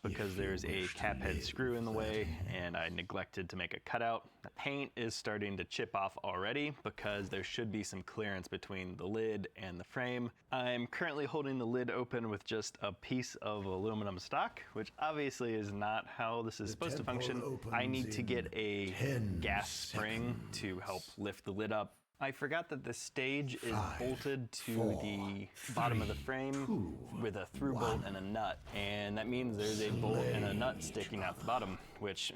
because there's a cap head screw in the way and I neglected to make a cutout. The paint is starting to chip off already because there should be some clearance between the lid and the frame. I'm currently holding the lid open with just a piece of aluminum stock, which obviously is not how this is supposed to function. I need to get a gas spring to help lift the lid up. I forgot that the stage is bolted to the bottom of the frame with a through bolt and a nut, and that means there's a bolt and a nut sticking out the bottom, which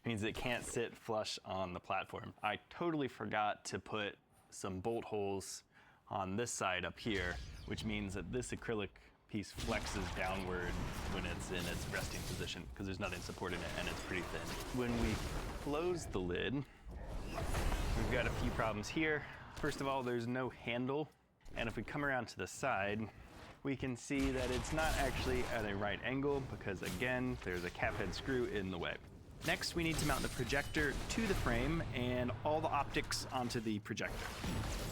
means it can't sit flush on the platform. I totally forgot to put some bolt holes on this side up here, which means that this acrylic piece flexes downward when it's in its resting position because there's nothing supporting it and it's pretty thin. When we close the lid, we've got a few problems here. First of all, there's no handle. And if we come around to the side, we can see that it's not actually at a right angle because again, there's a cap head screw in the way. Next, we need to mount the projector to the frame and all the optics onto the projector.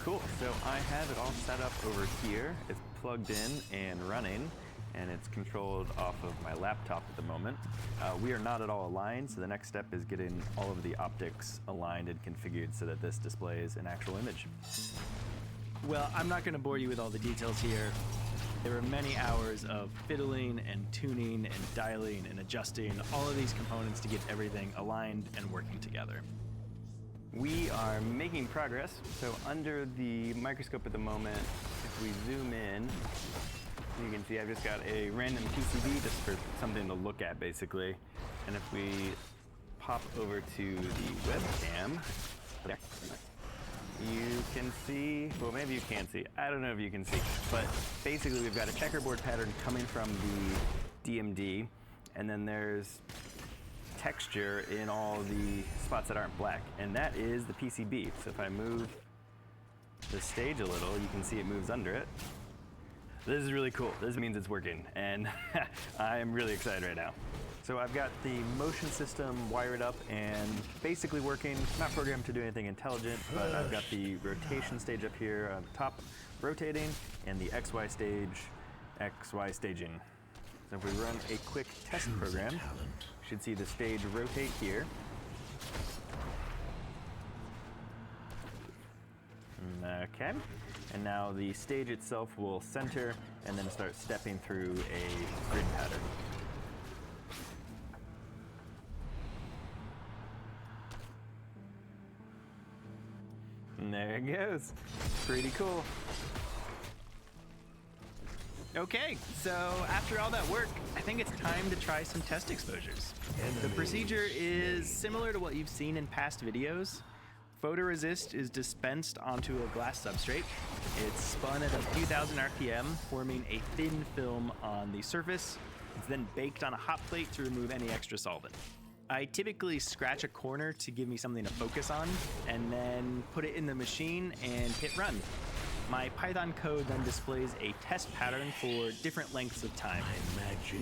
Cool, so I have it all set up over here. It's plugged in and running, and it's controlled off of my laptop at the moment. We are not at all aligned, so the next step is getting all of the optics aligned and configured so that this displays an actual image. Well, I'm not gonna bore you with all the details here. There were many hours of fiddling and tuning and dialing and adjusting all of these components to get everything aligned and working together. We are making progress. So under the microscope at the moment, if we zoom in, you can see I've just got a random PCB just for something to look at basically. And if we pop over to the webcam, you can see, well maybe you can't see, I don't know if you can see, but basically we've got a checkerboard pattern coming from the DMD, and then there's texture in all the spots that aren't black, and that is the PCB. So if I move the stage a little, you can see it moves under it. This is really cool. This means it's working, and I am really excited right now. So I've got the motion system wired up and basically working, not programmed to do anything intelligent, but I've got the rotation stage up here on the top rotating, and the XY stage, XY staging. So if we run a quick test program, you should see the stage rotate here. Okay, and now the stage itself will center and then start stepping through a grid pattern. And there it goes. Pretty cool. Okay, so after all that work, I think it's time to try some test exposures. The procedure is similar to what you've seen in past videos. Photoresist is dispensed onto a glass substrate. It's spun at a few thousand RPM, forming a thin film on the surface. It's then baked on a hot plate to remove any extra solvent. I typically scratch a corner to give me something to focus on, and then put it in the machine and hit run. My Python code then displays a test pattern for different lengths of time,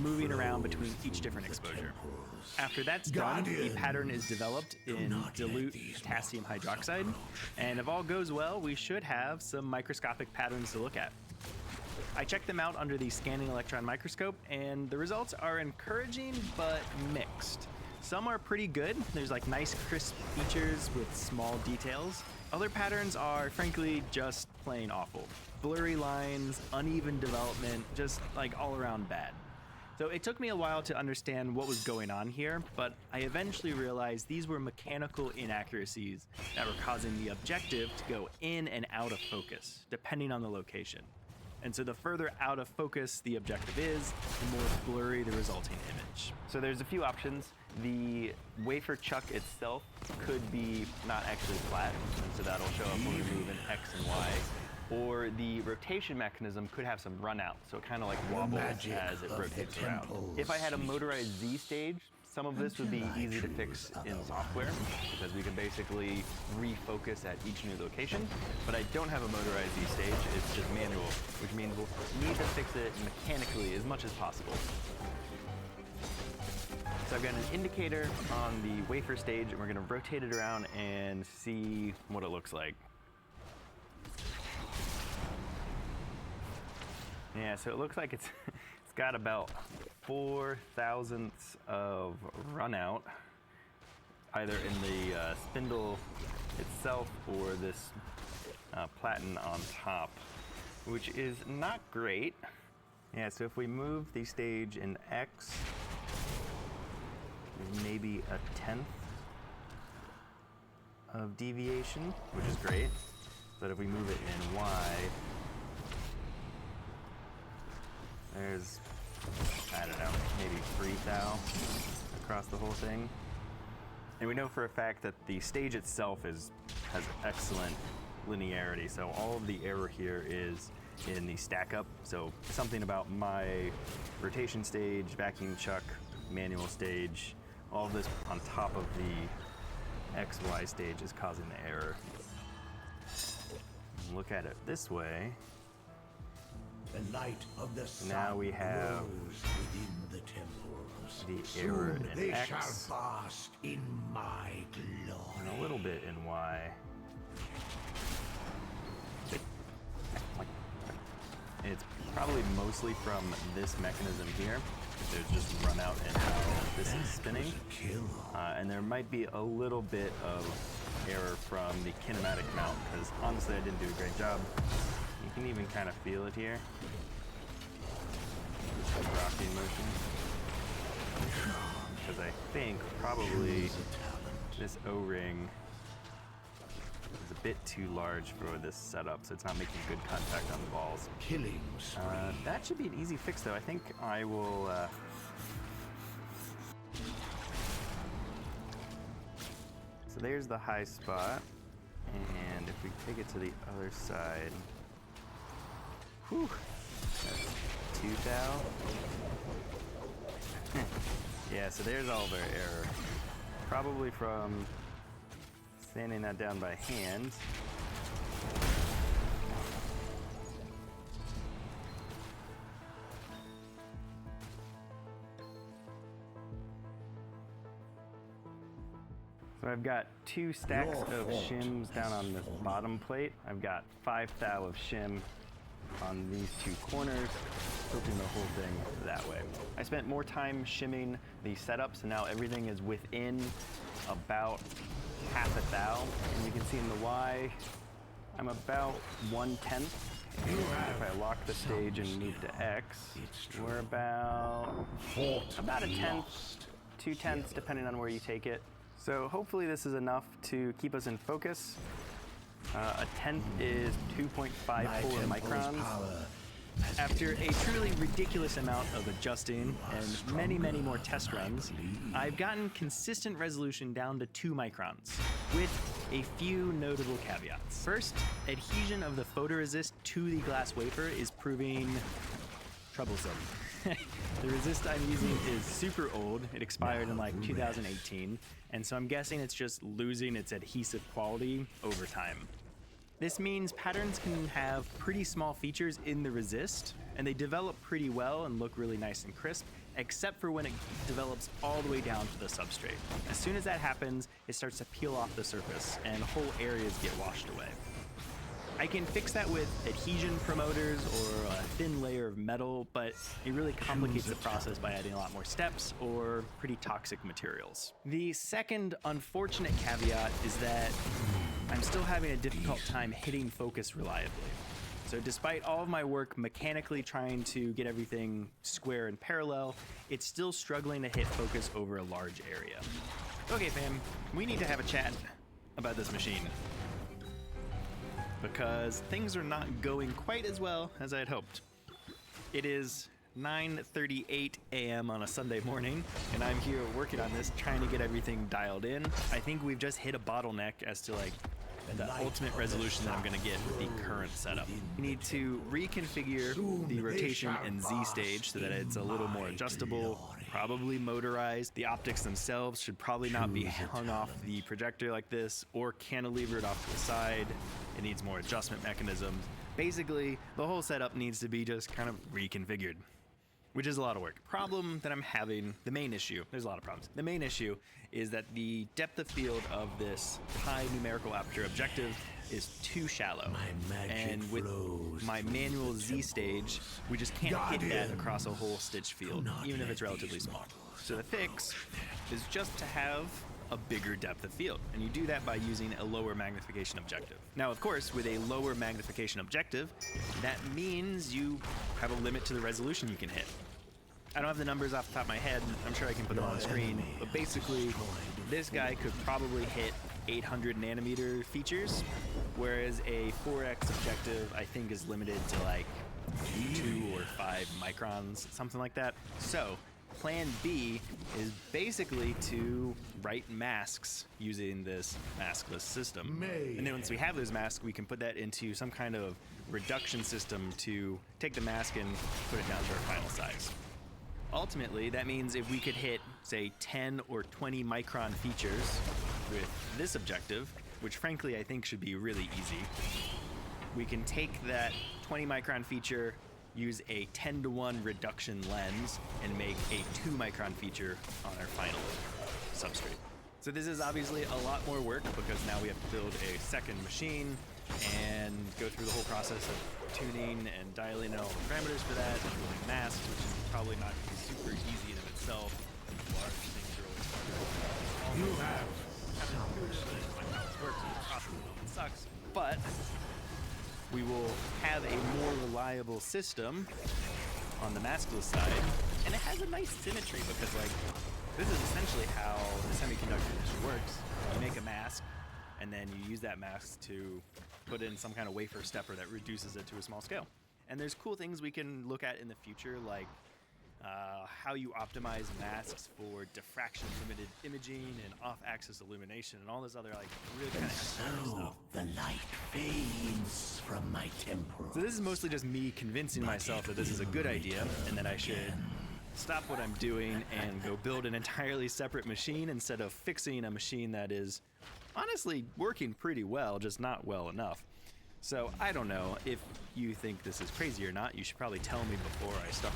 moving around between each different exposure. After that's done, the pattern is developed in dilute potassium hydroxide, and if all goes well, we should have some microscopic patterns to look at. I checked them out under the scanning electron microscope, and the results are encouraging but mixed. Some are pretty good. There's like nice crisp features with small details. Other patterns are frankly just plain awful. Blurry lines, uneven development, just like all around bad. So it took me a while to understand what was going on here, but I eventually realized these were mechanical inaccuracies that were causing the objective to go in and out of focus, depending on the location. And so the further out of focus the objective is, the more blurry the resulting image. So there's a few options. The wafer chuck itself could be not actually flat, and so that'll show up when we move in X and Y. Or the rotation mechanism could have some run out, so it kind of like wobbles as it rotates around. If I had a motorized Z stage, some of this would be easy to fix in software because we can basically refocus at each new location. But I don't have a motorized Z stage, it's just manual, which means we'll need to fix it mechanically as much as possible. So I've got an indicator on the wafer stage and we're gonna rotate it around and see what it looks like. Yeah, so it looks like it's got about 4 thousandths of runout, either in the spindle itself or this platen on top, which is not great. Yeah, so if we move the stage in X, maybe a 1/10 of deviation, which is great. But if we move it in Y, there's, I don't know, maybe 3 thou across the whole thing. And we know for a fact that the stage itself has excellent linearity, so all of the error here is in the stack up. So something about my rotation stage, vacuum chuck, manual stage, all of this on top of the XY stage is causing the error. Look at it this way. The light of the sun Now we have grows within the temples. the error Soon in they X. shall bask in my glory. And a little bit in Y. It's probably mostly from this mechanism here. There's just run out in how this is spinning. And there might be a little bit of error from the kinematic mount, because honestly I didn't do a great job. You can even kind of feel it here. Just like rocking motion. Because I think probably this O-ring is a bit too large for this setup, so it's not making good contact on the balls. Killing spree. That should be an easy fix, though. I think I will. So there's the high spot, and if we take it to the other side, whew, that's 2 thou. Yeah, so there's all their error. Probably from sanding that down by hand. So I've got 2 stacks of shims down on this bottom plate. I've got 5 thou of shim on these 2 corners, tilting the whole thing that way. I spent more time shimming the setup, so now everything is within about 1/2 thou. And you can see in the Y, I'm about 1/10. If I lock the stage and move to X, we're about a 1/10, 2/10, depending on where you take it. So hopefully this is enough to keep us in focus. A 1/10 is 2.54 microns. After a truly ridiculous amount of adjusting and many, many more test runs, I've gotten consistent resolution down to 2 microns, with a few notable caveats. First, adhesion of the photoresist to the glass wafer is proving troublesome. The resist I'm using is super old. It expired in like 2018, and so I'm guessing it's just losing its adhesive quality over time. This means patterns can have pretty small features in the resist, and they develop pretty well and look really nice and crisp, except for when it develops all the way down to the substrate. As soon as that happens, it starts to peel off the surface, and whole areas get washed away. I can fix that with adhesion promoters or a thin layer of metal, but it really complicates the process by adding a lot more steps or pretty toxic materials. The second unfortunate caveat is that I'm still having a difficult time hitting focus reliably. So despite all of my work mechanically trying to get everything square and parallel, it's still struggling to hit focus over a large area. Okay, fam, we need to have a chat about this machine, because things are not going quite as well as I had hoped. It is 9:38 a.m. on a Sunday morning, and I'm here working on this, trying to get everything dialed in. I think we've just hit a bottleneck as to like the ultimate resolution that I'm gonna get with the current setup. We need to reconfigure the rotation and Z stage so that it's a little more adjustable, probably motorized. The optics themselves should probably not be hung off the projector like this or cantilevered off to the side. It needs more adjustment mechanisms. Basically, the whole setup needs to be just kind of reconfigured, which is a lot of work. Problem that I'm having, the main issue, there's a lot of problems. The main issue is that the depth of field of this high numerical aperture objective is too shallow. My magic And with flows my through manual the Z stage, we just can't hit that Guardians, across a whole stitch field, not even if let it's relatively these small. models So the fix is just to have a bigger depth of field, and you do that by using a lower magnification objective. Now, of course, with a lower magnification objective, that means you have a limit to the resolution you can hit. I don't have the numbers off the top of my head. I'm sure I can put them on the screen, but basically, this guy could probably hit 800 nanometer features, whereas a 4X objective, I think, is limited to like 2 or 5 microns, something like that. So, plan B is basically to write masks using this maskless system. And then once we have those masks, we can put that into some kind of reduction system to take the mask and put it down to our final size. Ultimately, that means if we could hit, say, 10 or 20 micron features with this objective, which frankly I think should be really easy, we can take that 20 micron feature, use a 10-to-1 reduction lens, and make a 2 micron feature on our final substrate. So this is obviously a lot more work because now we have to build a second machine and go through the whole process of tuning and dialing in all the parameters for that, and building masks, which is probably not going to be super easy in of itself. Large things are always harder. You have It sucks, but we will have a more reliable system on the maskless side, and it has a nice symmetry because, like, this is essentially how the semiconductor industry works. You make a mask, and then you use that mask to put in some kind of wafer stepper that reduces it to a small scale. And there's cool things we can look at in the future, like how you optimize masks for diffraction-limited imaging and off-axis illumination and all this other, like, really kind of stuff. the light fades from my temple. So this is mostly just me convincing myself that this is a good idea and that I should stop what I'm doing and go build an entirely separate machine instead of fixing a machine that is honestly working pretty well, just not well enough. So I don't know if you think this is crazy or not. You should probably tell me before I start.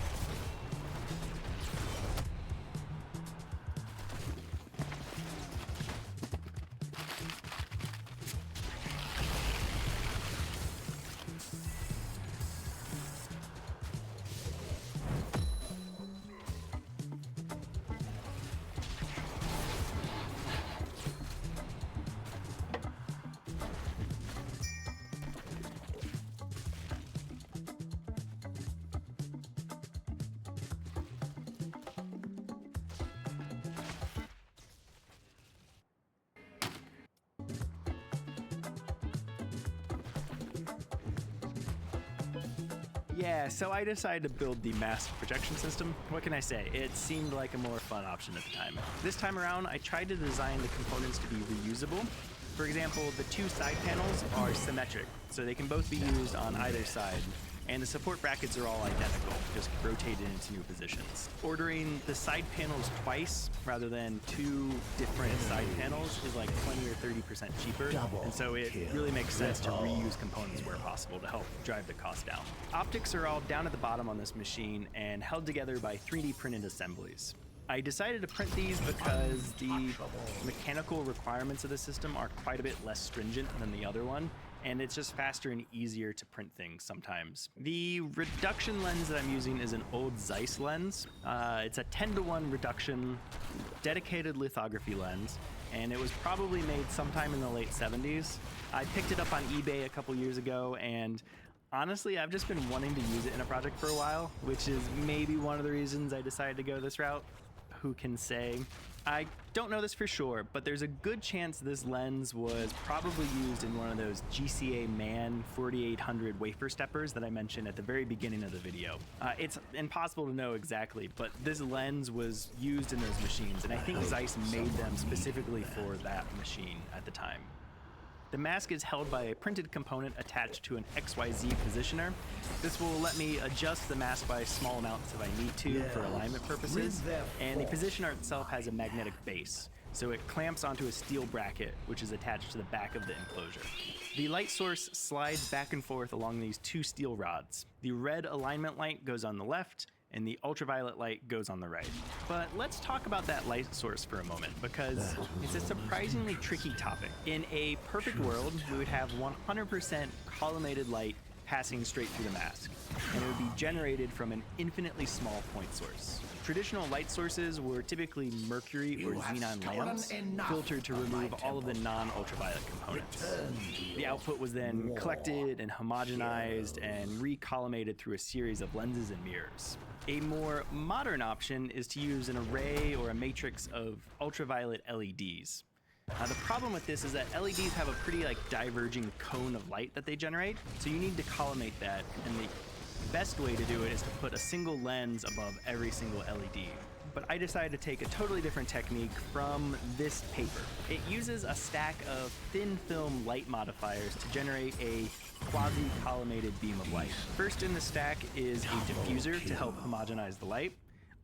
Yeah, so I decided to build the mask projection system. What can I say? It seemed like a more fun option at the time. This time around, I tried to design the components to be reusable. For example, the two side panels are symmetric, so they can both be used on either side. And the support brackets are all identical, just rotated into new positions. Ordering the side panels twice rather than two different side panels is like 20 or 30% cheaper. And so it really makes sense to reuse components where possible to help drive the cost down. Optics are all down at the bottom on this machine and held together by 3D printed assemblies. I decided to print these because the mechanical requirements of the system are quite a bit less stringent than the other one, and it's just faster and easier to print things sometimes. The reduction lens that I'm using is an old Zeiss lens. It's a 10-to-1 reduction, dedicated lithography lens, and it was probably made sometime in the late 70s. I picked it up on eBay a couple years ago, and honestly, I've just been wanting to use it in a project for a while, which is maybe one of the reasons I decided to go this route. Who can say? I don't know this for sure, but there's a good chance this lens was probably used in one of those GCA MAN 4800 wafer steppers that I mentioned at the very beginning of the video. It's impossible to know exactly, but this lens was used in those machines, and I think Zeiss made them specifically for that machine at the time. The mask is held by a printed component attached to an XYZ positioner. This will let me adjust the mask by small amounts if I need to for alignment purposes. And the positioner itself has a magnetic base, so it clamps onto a steel bracket, which is attached to the back of the enclosure. The light source slides back and forth along these two steel rods. The red alignment light goes on the left, and the ultraviolet light goes on the right. But let's talk about that light source for a moment, because it's a surprisingly tricky topic. In a perfect world, we would have 100% collimated light passing straight through the mask, and it would be generated from an infinitely small point source. Traditional light sources were typically mercury or xenon lamps, filtered to remove all of the non-ultraviolet components. The output was then collected and homogenized and recollimated through a series of lenses and mirrors. A more modern option is to use an array or a matrix of ultraviolet LEDs. The problem with this is that LEDs have a pretty diverging cone of light that they generate, so you need to collimate that, and the best way to do it is to put a single lens above every single LED. But I decided to take a totally different technique from this paper. It uses a stack of thin film light modifiers to generate a quasi-collimated beam of light. First in the stack is a diffuser to help homogenize the light.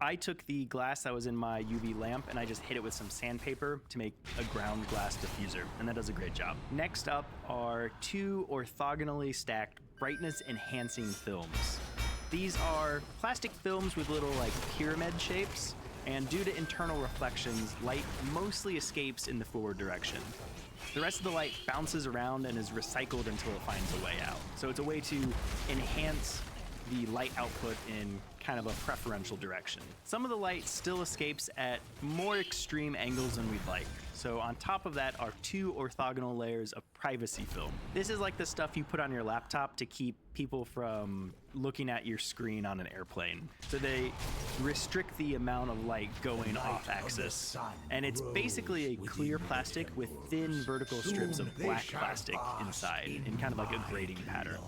I took the glass that was in my UV lamp and I just hit it with some sandpaper to make a ground glass diffuser, and that does a great job. Next up are two orthogonally stacked brightness enhancing films. These are plastic films with little pyramid shapes, and due to internal reflections, light mostly escapes in the forward direction. The rest of the light bounces around and is recycled until it finds a way out. So it's a way to enhance the light output in kind of a preferential direction. Some of the light still escapes at more extreme angles than we'd like. So on top of that are two orthogonal layers of privacy film. This is like the stuff you put on your laptop to keep people from looking at your screen on an airplane. So they restrict the amount of light going off axis. And it's basically a clear plastic with thin vertical strips of black plastic inside in kind of like a grading pattern.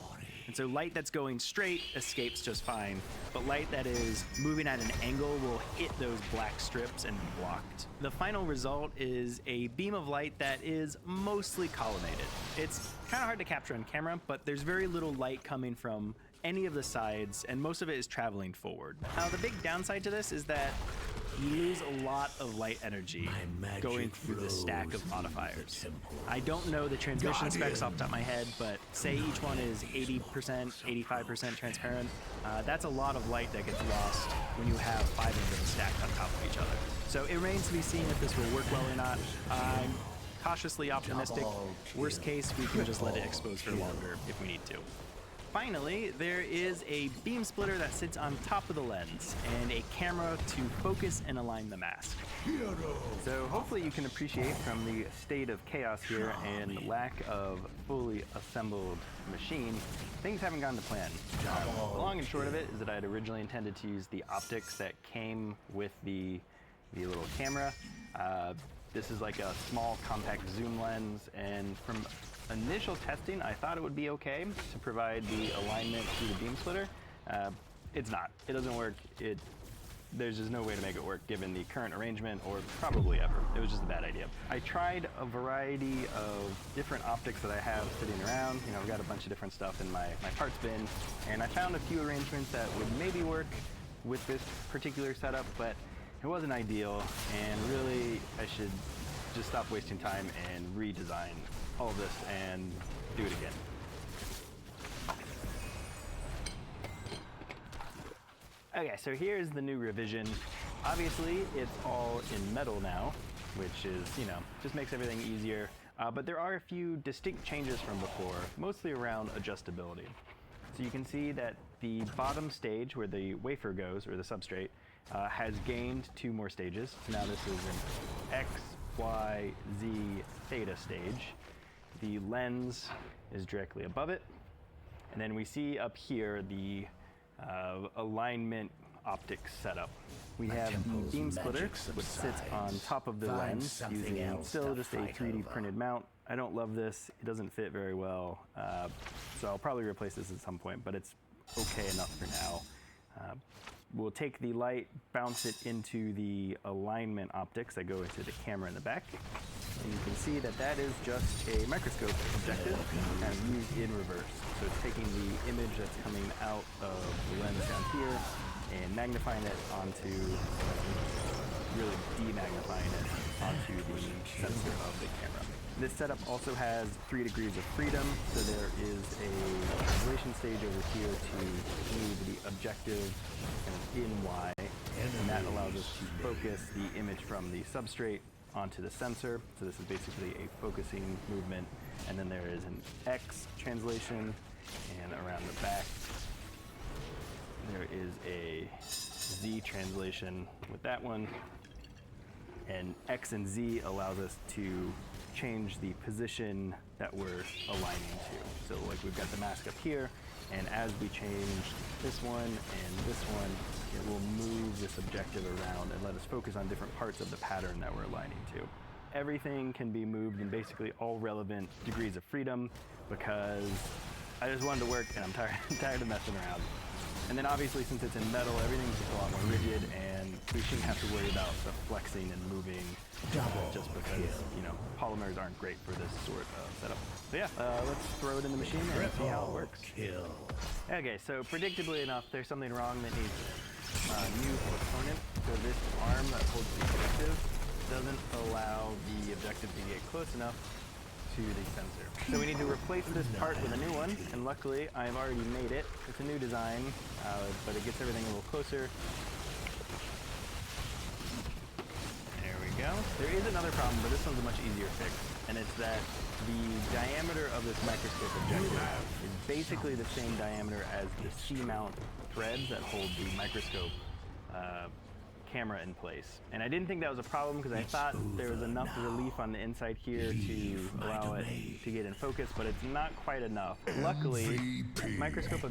And so light that's going straight escapes just fine, but light that is moving at an angle will hit those black strips and be blocked. The final result is a beam of light that is mostly collimated. It's kind of hard to capture on camera, but there's very little light coming from any of the sides, and most of it is traveling forward. Now, the big downside to this is that you lose a lot of light energy going through the stack of modifiers. I don't know the transmission specs off the top of my head, but say each one is 80%, 85% transparent. That's a lot of light that gets lost when you have 5 of them stacked on top of each other. So it remains to be seen if this will work well or not. I'm cautiously optimistic. Worst case, we can just let it expose for longer if we need to. Finally, there is a beam splitter that sits on top of the lens and a camera to focus and align the mask. So hopefully you can appreciate from the state of chaos here and lack of fully assembled machine, things haven't gone to plan. The long and short of it is that I had originally intended to use the optics that came with the little camera. This is like a small compact zoom lens, and from initial testing, I thought it would be okay to provide the alignment through the beam splitter. It's not. It doesn't work. There's just no way to make it work given the current arrangement, or probably ever. It was just a bad idea. I tried a variety of different optics that I have sitting around. I've got a bunch of different stuff in my parts bin, and I found a few arrangements that would maybe work with this particular setup, but it wasn't ideal, and really I should just stop wasting time and redesign all of this and do it again. Okay, so here's the new revision. Obviously, it's all in metal now, which is, just makes everything easier. But there are a few distinct changes from before, mostly around adjustability. So you can see that the bottom stage where the wafer goes, or the substrate, has gained 2 more stages. So now this is an X, Y, Z, theta stage. The lens is directly above it. And then we see up here the alignment optics setup. We have the beam splitter, which sits on top of the lens using still just a 3D printed mount. I don't love this. It doesn't fit very well. So I'll probably replace this at some point, but it's okay enough for now. We'll take the light, bounce it into the alignment optics that go into the camera in the back. And you can see that that is just a microscope objective kind of used in reverse. So it's taking the image that's coming out of the lens down here and magnifying it onto really demagnifying it onto the sensor of the camera. This setup also has 3 degrees of freedom, so there is a translation stage over here to move the objective kind of in Y, and that allows us to focus the image from the substrate onto the sensor. So this is basically a focusing movement, and then there is an X translation, and around the back there is a Z translation with that one, and X and Z allows us to change the position that we're aligning to. So like we've got the mask up here, and as we change this one and this one, it will move this objective around and let us focus on different parts of the pattern that we're aligning to. Everything can be moved in basically all relevant degrees of freedom because I just wanted to work and I'm tired of messing around. And then obviously, since it's in metal, everything's just a lot more rigid, and we shouldn't have to worry about the flexing and moving just because, you know, polymers aren't great for this sort of setup. So yeah, let's throw it in the machine and see how it works. Okay, so predictably enough, there's something wrong that needs a new component. So this arm that holds the objective doesn't allow the objective to get close enough to the sensor. So we need to replace this part with a new one, and luckily I've already made it. It's a new design, but it gets everything a little closer. There we go. There is another problem, but this one's a much easier fix, and it's that the diameter of this microscope objective is basically the same diameter as the C-mount threads that hold the microscope camera in place. And I didn't think that was a problem because I thought there was enough relief on the inside here to allow it to get in focus, but it's not quite enough. Luckily, microscope